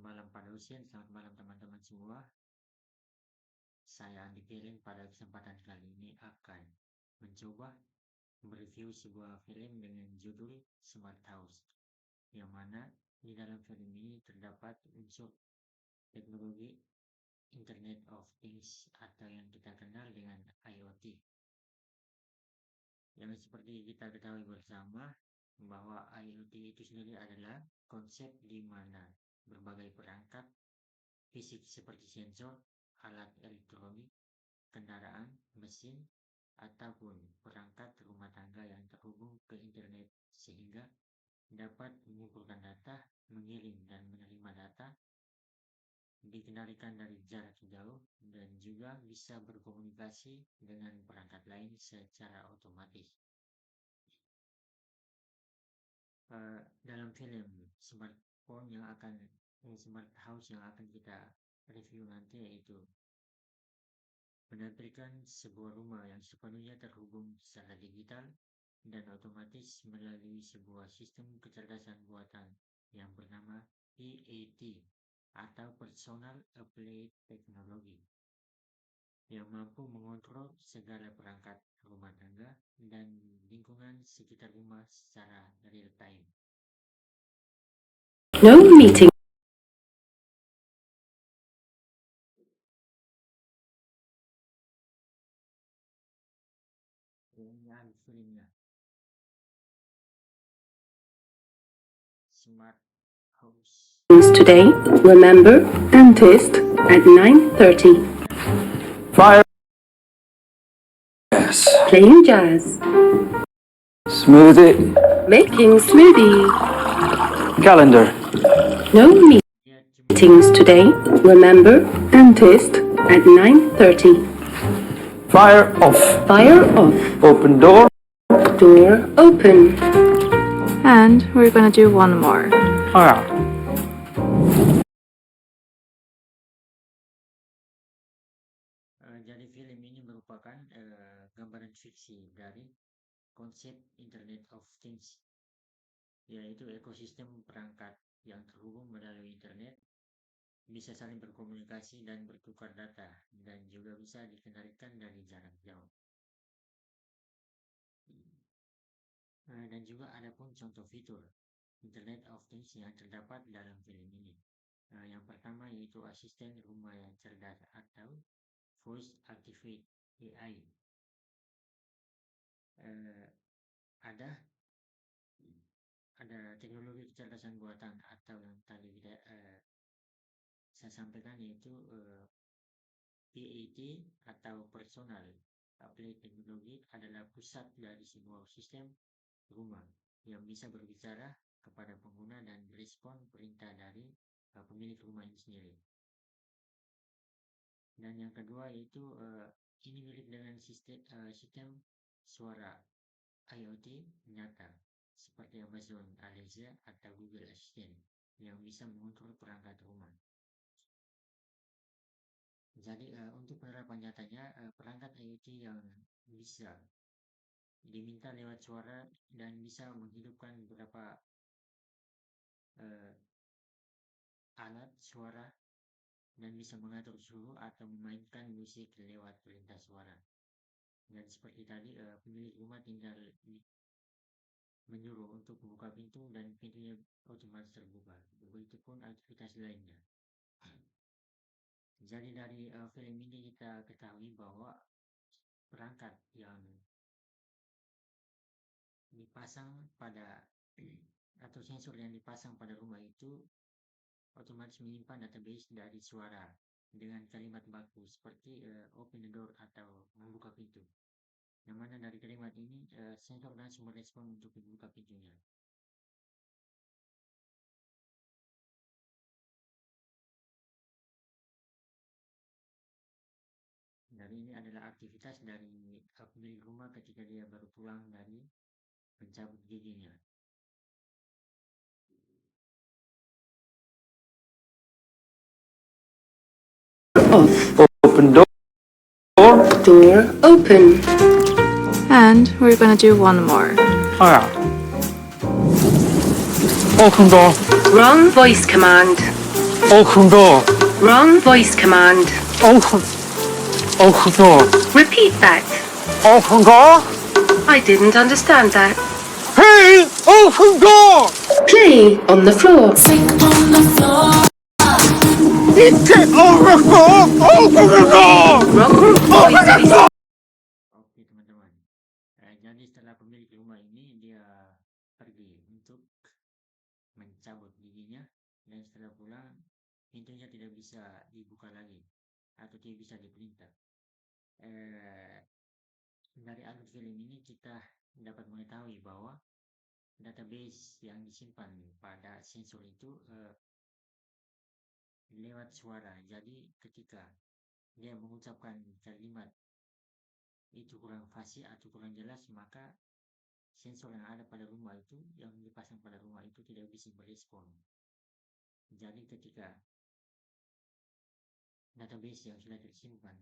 malam Pak dosen, selamat malam teman-teman semua. Saya Andi Kirin pada kesempatan kali ini akan mencoba mereview sebuah film dengan judul Smart House, yang mana di dalam film ini terdapat unsur teknologi Internet of Things atau yang kita kenal dengan IoT. Yang seperti kita ketahui bersama bahwa IoT itu sendiri adalah konsep di mana berbagai perangkat fisik seperti sensor, alat elektronik, kendaraan, mesin, ataupun perangkat rumah tangga yang terhubung ke internet sehingga dapat mengumpulkan data, mengirim dan menerima data, dikendalikan dari jarak jauh, dan juga bisa berkomunikasi dengan perangkat lain secara otomatis. Dalam film Smart House yang akan kita review nanti, yaitu menampilkan sebuah rumah yang sepenuhnya terhubung secara digital dan otomatis melalui sebuah sistem kecerdasan buatan yang bernama PAT atau Personal Applied Technology, yang mampu mengontrol segala perangkat rumah tangga dan lingkungan sekitar rumah secara real time. No meeting. Ini filmnya Smart House. Today, remember, dentist at 9:30. Fire. Yes. Playing jazz. Smoothie. Making smoothie. Calendar. No meetings today. Remember, dentist at 9:30. Fire off. Fire off. Open door. Door open. And we're gonna do one more. Fire. Jadi film ini merupakan gambaran fiksi dari konsep Internet of Things, yaitu ekosistem perangkat yang terhubung melalui internet, bisa saling berkomunikasi dan bertukar data, dan juga bisa dikendalikan dari jarak jauh. Dan juga ada pun contoh fitur Internet of Things yang terdapat dalam film ini. Yang pertama yaitu asisten rumah yang cerdas atau Voice Activate AI. Ada teknologi kecerdasan buatan atau yang tadi saya sampaikan, yaitu PAT atau Personal Applied Technology adalah pusat dari sebuah sistem rumah yang bisa berbicara kepada pengguna dan merespon perintah dari pemilik rumah ini sendiri. Dan yang kedua yaitu ini mirip dengan sistem suara IoT nyata seperti Amazon Alexa atau Google Assistant yang bisa mengontrol perangkat rumah. Jadi untuk penerapan nyatanya, perangkat IoT yang bisa diminta lewat suara dan bisa menghidupkan beberapa alat suara dan bisa mengatur suhu atau memainkan musik lewat perintah suara. Dan seperti tadi, pemilik rumah tinggal menyuruh untuk membuka pintu dan pintunya otomatis terbuka. Begitupun aktivitas lainnya. Jadi dari film ini kita ketahui bahwa perangkat yang dipasang pada atau sensor yang dipasang pada rumah itu otomatis menyimpan database dari suara dengan kalimat baku seperti open the door atau membuka pintu, yang mana dari kalimat ini sensor langsung merespon untuk membuka pintunya. Dan ini adalah aktivitas dari pemilik rumah ketika dia baru pulang dari mencabut giginya. Open door. Door open. And we're gonna do one more. Fire. Open door. Wrong voice command. Open door. Wrong voice command. Open door. Repeat that. Open door. I didn't understand that. Hey, open door. Play on the floor. Get over the door. Open the door. Wrong voice. Oke teman-teman. Jadi setelah pemilik rumah ini dia pergi untuk mencabut giginya dan setelah pulang pintunya tidak bisa dibuka lagi atau tidak bisa diperintah. Dari alur film ini kita dapat mengetahui bahwa database yang disimpan pada sensor itu lewat suara. Jadi ketika dia mengucapkan kalimat itu kurang fasih atau kurang jelas, maka sensor yang ada pada rumah itu, yang dipasang pada rumah itu tidak bisa berespon. Jadi ketika database yang sudah tersimpan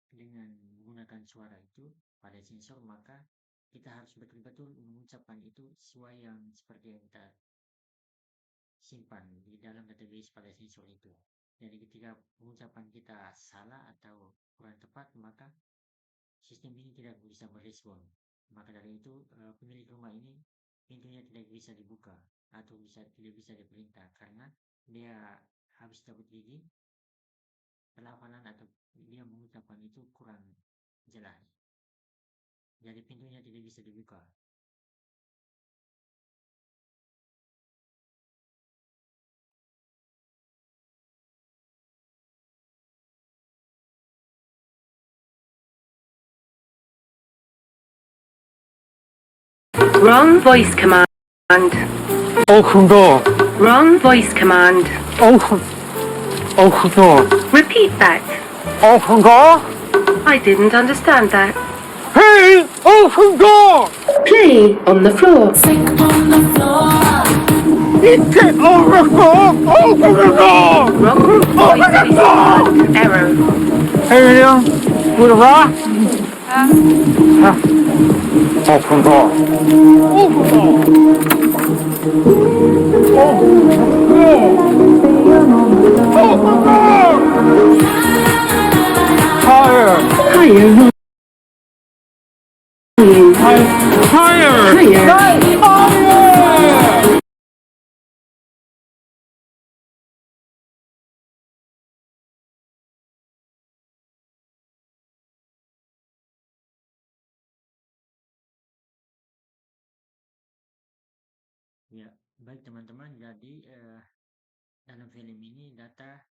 dengan menggunakan suara itu pada sensor, maka kita harus betul-betul mengucapkan itu sesuai yang seperti yang kita simpan di dalam database pada sensor itu. Jadi ketika pengucapan kita salah atau kurang tepat, maka sistem ini tidak bisa merespon. Maka dari itu pemilik rumah ini pintunya tidak bisa dibuka atau tidak bisa diperintah karena dia habis cabut gigi, pelafalan atau dia mengucapkan itu kurang jelas. Jadi pintunya tidak bisa dibuka. Wrong voice command. Open door. Wrong voice command. Open door. Repeat that. Open door. I didn't understand that. Hey, open door. Play on the floor. Get over the door. Open the door. Wrong voice command. Error. Hey, goed of waar? Open door. Open door. Open door. Higher. Higher. Higher. Higher. Higher. Ya, baik teman-teman. Jadi dalam film ini data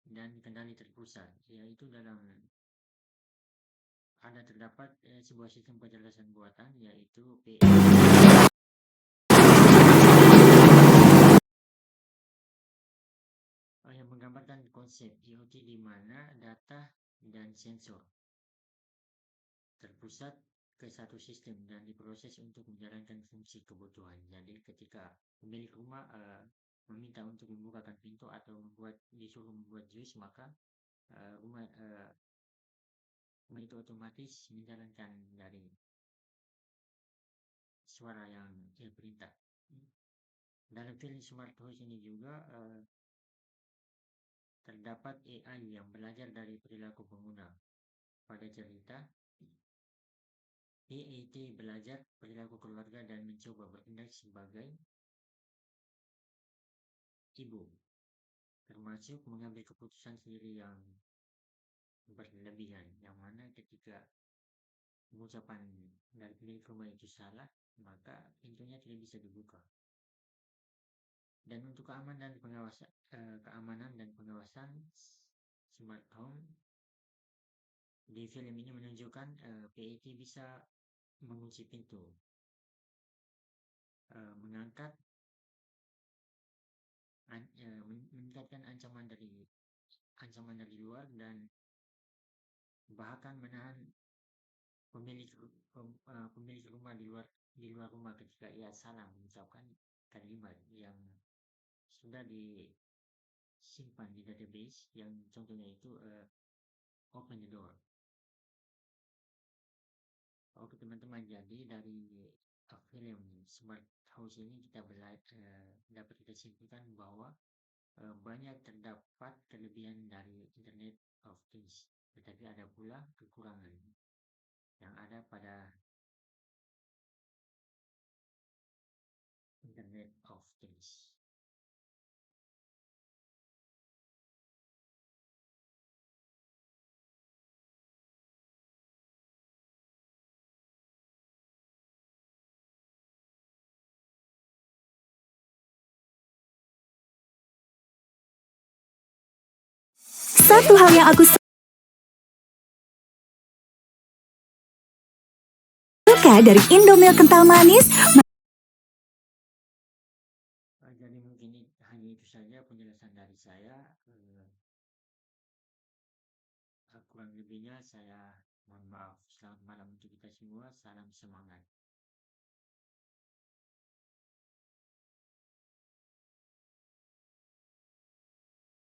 dan kendali terpusat, yaitu terdapat sebuah sistem kecerdasan buatan, yaitu yang menggambarkan konsep IoT di mana data dan sensor terpusat ke satu sistem dan diproses untuk menjalankan fungsi kebutuhan. Jadi ketika pemilik rumah meminta untuk membukakan pintu atau disuruh membuat jus, maka rumah itu otomatis menjalankan dari suara yang dia perintah. Dalam film Smart House ini juga terdapat AI yang belajar dari perilaku pengguna. Pada cerita, PAT belajar perilaku keluarga dan mencoba bertindak sebagai ibu, termasuk mengambil keputusan sendiri yang berlebihan, yang mana ketika pengucapan dari pemilik rumah itu salah, maka pintunya tidak bisa dibuka. Dan untuk keamanan dan pengawasan smart home, di film ini menunjukkan PAT bisa mengunci pintu, meningkatkan ancaman dari luar, dan bahkan menahan pemilik rumah di luar rumah ketika ia salah mengucapkan kalimat yang sudah disimpan di database, yang contohnya itu open the door. Oke teman-teman, jadi dari film Smart House ini kita dapat kita simpulkan bahwa Banyak terdapat kelebihan dari Internet of Things, tetapi ada pula kekurangan yang ada pada Internet of Things. Satu hal yang aku suka dari Indomilk kental manis, Jadi mungkin hanya itu saja penjelasan dari saya. Kurang lebihnya saya mohon maaf. Selamat malam untuk kita semua. Salam semangat.